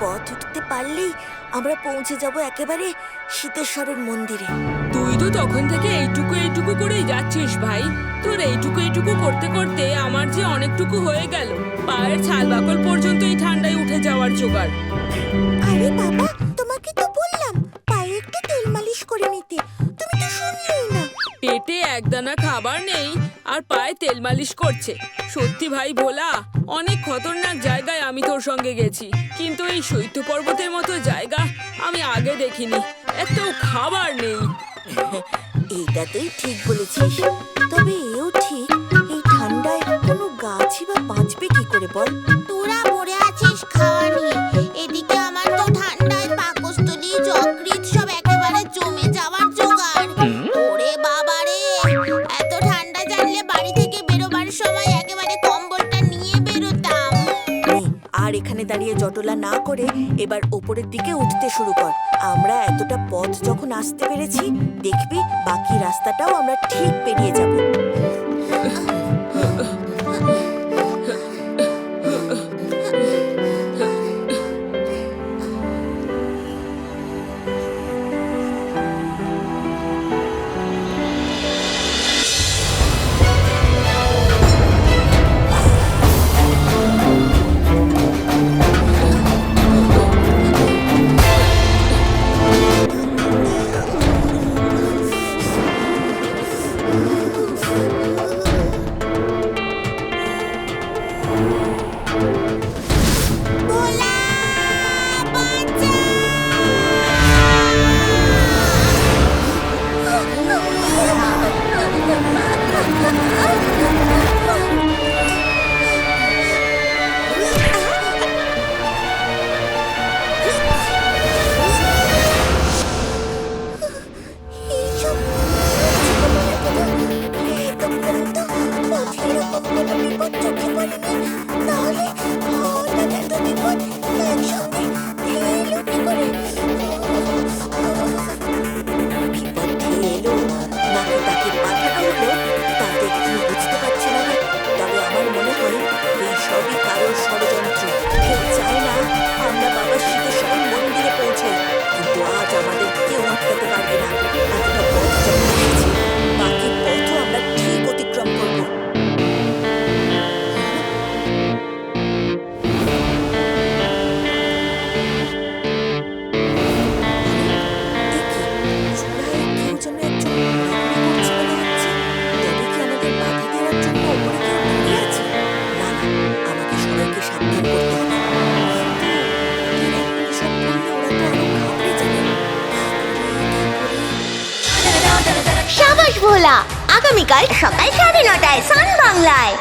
পথ উঠতে পারলেই আমরা পৌঁছে যাব একেবারে সীতেশ্বরের মন্দিরে। তুই তো তখন থেকে এইটুকু এইটুকু করেই যাচ্ছিস ভাই। তোর এইটুকু এইটুকু করতে করতে আমার যে অনেকটুকু হয়ে গেল। পায়ের ছাল বাকল পর্যন্ত এই ঠান্ডায় উঠে যাওয়ার জোগাড়। আরে বাবা, তোমাকে তো বললাম পায়ে একটু তেল মালিশ করে নিতে, তুমি তো শুনলেই না। পেটে একদানা খাবার নেই আর পায়ে তেল মালিশ করছে। সত্যি ভাই ভোলা, অনেক খতরনাক জায়গায় আমি তোর সঙ্গে গেছি, কিন্তু এই শৈত্য পর্বতের মতো জায়গা আমি আগে দেখিনি। একটাও খাবার নেই। এইটা তুই ঠিক বলেছিস, তবে এও ঠিক এই ঠান্ডায় কোনো গাছই বা বাঁচবে কি করে বল? তোরা পড়ে আছিস খাওয়া নিয়ে, এদিকে আমার তো ঠান্ডায় পাকস্থলী যকৃৎ সব একেবারে জমে যাওয়ার জোগাড়। ওরে বাবা রে, এত ঠান্ডা জানলে বাড়ি থেকে বেরোবার সময় একেবারে কম্বলটা নিয়ে বেরোতাম। আর এখানে দাঁড়িয়ে জটলা না করে এবার ওপরের দিকে উঠতে শুরু কর। আমরা এতটা পথ যখন আসতে পেরেছি, দেখবি বাকি রাস্তাটাও আমরা ঠিক পেরিয়ে যাব। ভোলা, বাঁচা! এইসব এতক্ষণ তো পথে এরকম কোনো বিপদ চোখে পড়েনি, তাহলে হঠাৎ এত বিপদ একসঙ্গে এলো কি করে? বিপদ ধেয়ে এলো নাকি তাকে পাঠানো হলো তা দেখে বুঝতে পারছি না রে। তবে আমার মনে হয় এই সবই কারোর ষড়যন্ত্র। কেউ চায় না আমরা বাবা সীতেশ্বরের মন্দিরে পৌঁছাই, কিন্তু আজ আমাদের কেউ আটকাতে পারবে না। এতটা পথ যখন এসেছি, বাকি পথও আমরা ঠিক অতিক্রম করবো। কেউ যেন একজন নড়াচড়া করছে মনে হচ্ছে। তবে কি আমাদের বাধা দেওয়ার জন্য ওপরে কেউ দাঁড়িয়ে আছে? না না, আমাকে সবাইকে সাবধান করতে হবে। কিন্তু ওদের এখন এসব বললে ওরা তো আরো ঘাবড়ে যাবে। সাবাস ভোলা, আগামীকাল সকাল 9:30টায় সান বাংলায়।